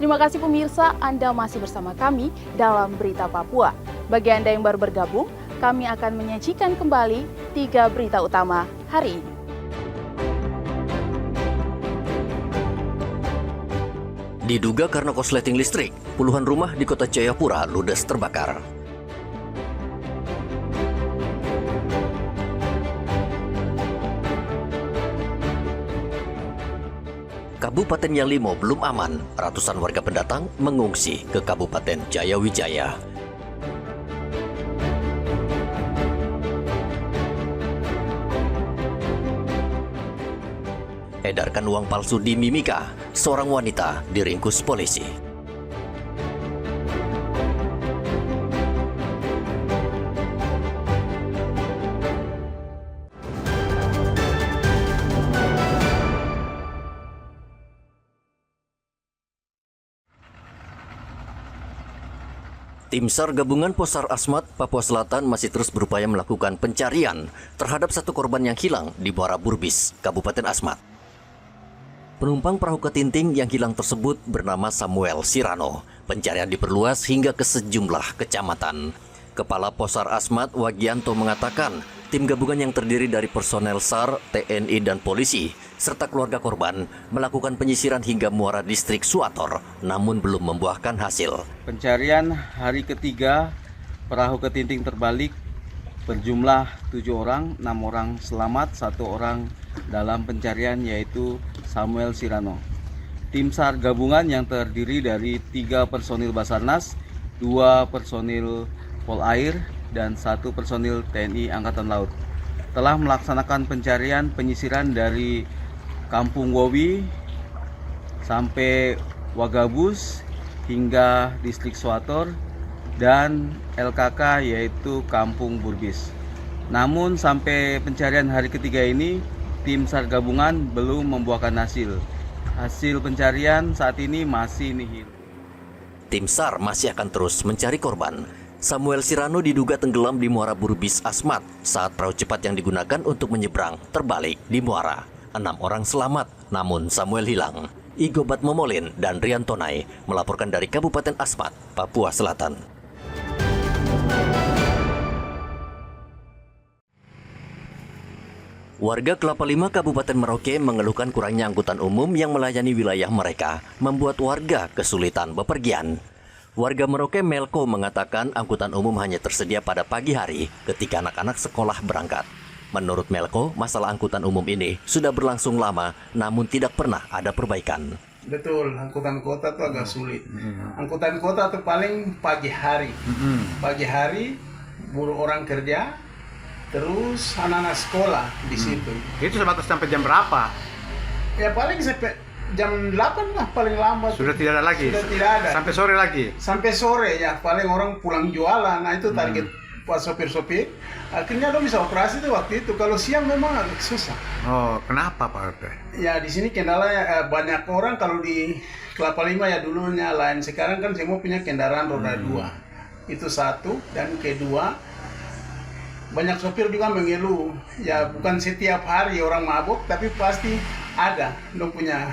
Terima kasih pemirsa, Anda masih bersama kami dalam Berita Papua. Bagi Anda yang baru bergabung, kami akan menyajikan kembali 3 berita utama hari ini. Diduga karena korsleting listrik, puluhan rumah di kota Jayapura ludes terbakar. Kabupaten Yalimo belum aman, ratusan warga pendatang mengungsi ke Kabupaten Jayawijaya. Edarkan uang palsu di Mimika, seorang wanita diringkus polisi. Tim SAR Gabungan Posar Asmat, Papua Selatan masih terus berupaya melakukan pencarian terhadap satu korban yang hilang di Muara Burbis, Kabupaten Asmat. Penumpang perahu ketinting yang hilang tersebut bernama Samuel Sirano. Pencarian diperluas hingga ke sejumlah kecamatan. Kepala Posar Asmat Wagianto mengatakan, tim gabungan yang terdiri dari personel SAR, TNI, dan polisi, serta keluarga korban melakukan penyisiran hingga muara distrik Suator, namun belum membuahkan hasil. Pencarian hari ketiga, perahu ketinting terbalik berjumlah 7 orang, 6 orang selamat, 1 orang dalam pencarian yaitu Samuel Sirano. Tim SAR gabungan yang terdiri dari 3 personil Basarnas, 2 personil Polair, dan 1 personil TNI Angkatan Laut telah melaksanakan pencarian penyisiran dari Kampung Wowi sampai Wagabus hingga distrik Suator dan LKK yaitu Kampung Burbis. Namun sampai pencarian hari ketiga ini tim SAR gabungan belum membuahkan hasil. Hasil pencarian saat ini masih nihil. Tim SAR masih akan terus mencari korban. Samuel Sirano diduga tenggelam di Muara Burbis Asmat saat perahu cepat yang digunakan untuk menyeberang terbalik di muara. 6 orang selamat, namun Samuel hilang. Igobat Momolin dan Rian Tonai melaporkan dari Kabupaten Asmat, Papua Selatan. Warga Kelapa Lima Kabupaten Merauke mengeluhkan kurangnya angkutan umum yang melayani wilayah mereka, membuat warga kesulitan bepergian. Warga Merauke Melko mengatakan angkutan umum hanya tersedia pada pagi hari ketika anak-anak sekolah berangkat. Menurut Melko, masalah angkutan umum ini sudah berlangsung lama, namun tidak pernah ada perbaikan. Betul, angkutan kota itu agak sulit. Angkutan kota itu paling pagi hari. Pagi hari, buruh orang kerja, terus anak-anak sekolah di situ. Itu sebatas sampai jam berapa? Ya paling sampai jam 8 lah paling lambat. Sudah tidak ada lagi? Sudah tidak ada. Sampai sore lagi? Sampai sore ya, paling orang pulang jualan. Nah itu target buat sopir-sopir. Akhirnya dong bisa operasi tuh waktu itu. Kalau siang memang agak susah. Oh, kenapa Pak RT? Ya di sini kendalanya banyak orang kalau di Kelapa Lima ya dulunya lain. Sekarang kan semua punya kendaraan roda 2. Itu satu. Dan kedua, banyak sopir juga mengeluh. Ya bukan setiap hari orang mabuk, tapi pasti ada. Dong punya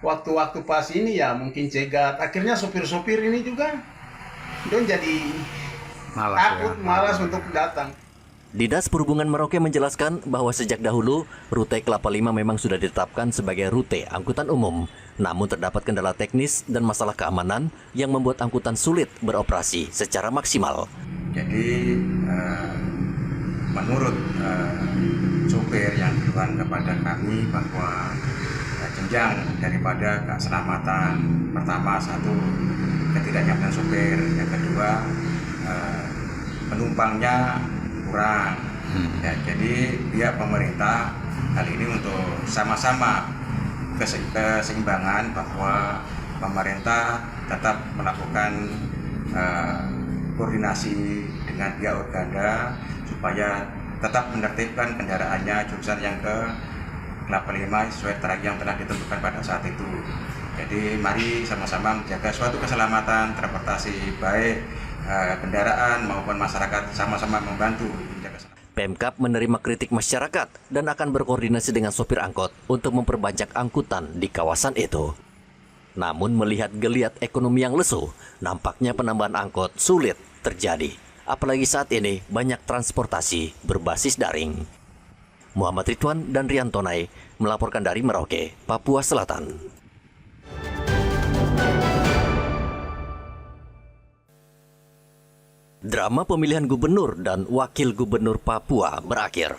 waktu-waktu pas ini ya mungkin cegat. Akhirnya sopir-sopir ini juga dong jadi takut, malas untuk datang. Dinas Perhubungan Merauke menjelaskan bahwa sejak dahulu rute Kelapa Lima memang sudah ditetapkan sebagai rute angkutan umum. Namun terdapat kendala teknis dan masalah keamanan yang membuat angkutan sulit beroperasi secara maksimal. Jadi menurut sopir yang bilang kepada kami bahwa jenjang daripada keselamatan, pertama satu ketidaknyamanan sopir, yang kedua penumpangnya kurang. Ya, jadi pihak pemerintah hal ini untuk sama-sama keseimbangan bahwa pemerintah tetap melakukan koordinasi dengan pihak Organda supaya tetap menertibkan kendaraannya jurusan yang ke Kelapa Lima sesuai trayek yang telah ditentukan pada saat itu. Jadi mari sama-sama menjaga suatu keselamatan transportasi baik kendaraan maupun masyarakat, sama-sama membantu menjaga keselamatan. Pemkab menerima kritik masyarakat dan akan berkoordinasi dengan sopir angkot untuk memperbanyak angkutan di kawasan itu. Namun melihat geliat ekonomi yang lesu, nampaknya penambahan angkot sulit terjadi. Apalagi saat ini banyak transportasi berbasis daring. Muhammad Ridwan dan Rian Tonai melaporkan dari Merauke, Papua Selatan. Drama pemilihan gubernur dan wakil gubernur Papua berakhir.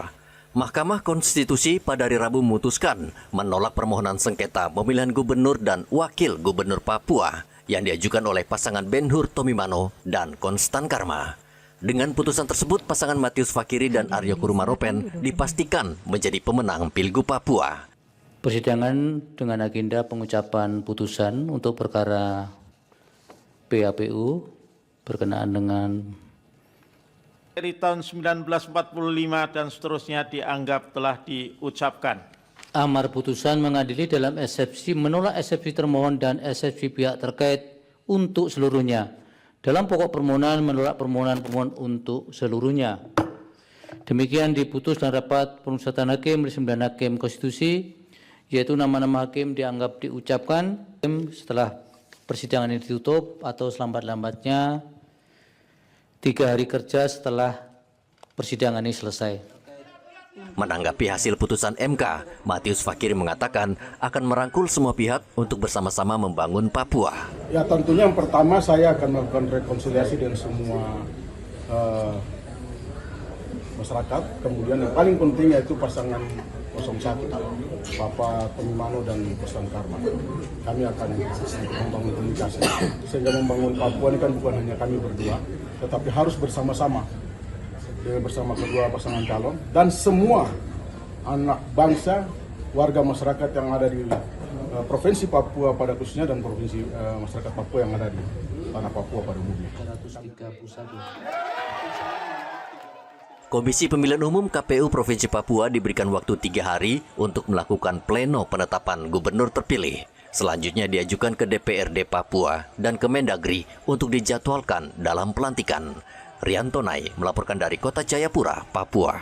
Mahkamah Konstitusi pada hari Rabu memutuskan menolak permohonan sengketa pemilihan gubernur dan wakil gubernur Papua yang diajukan oleh pasangan Ben-Hur Tomimano dan Konstan Karma. Dengan putusan tersebut, pasangan Matius Fakiri dan Aryo Kurumaropen dipastikan menjadi pemenang Pilgub Papua. Persidangan dengan agenda pengucapan putusan untuk perkara PAPU berkenaan dengan dari tahun 1945 dan seterusnya dianggap telah diucapkan. amar putusan mengadili dalam eksepsi menolak eksepsi termohon dan eksepsi pihak terkait untuk seluruhnya. Dalam pokok permohonan menolak permohonan pemohon untuk seluruhnya. Demikian diputus dalam rapat permusyawaratan hakim oleh 9 hakim konstitusi, yaitu nama-nama hakim dianggap diucapkan setelah persidangan ini ditutup atau selambat-lambatnya 3 hari kerja setelah persidangan ini selesai. Menanggapi hasil putusan MK, Matius Fakiri mengatakan akan merangkul semua pihak untuk bersama-sama membangun Papua. Ya tentunya yang pertama saya akan melakukan rekonsiliasi dengan semua masyarakat. Kemudian yang paling penting yaitu pasangan 01, Bapak Tomimano dan Konstan Karma. Kami akan membangun komunikasi sehingga membangun Papua ini kan bukan hanya kami berdua, tetapi harus bersama-sama bersama kedua pasangan calon dan semua anak bangsa, warga masyarakat yang ada di Provinsi Papua pada khususnya dan provinsi masyarakat Papua yang ada di tanah Papua pada umumnya. Komisi Pemilihan Umum KPU Provinsi Papua diberikan waktu 3 hari untuk melakukan pleno penetapan gubernur terpilih. Selanjutnya diajukan ke DPRD Papua dan ke Mendagri untuk dijadwalkan dalam pelantikan. Rian Tonai melaporkan dari Kota Jayapura, Papua.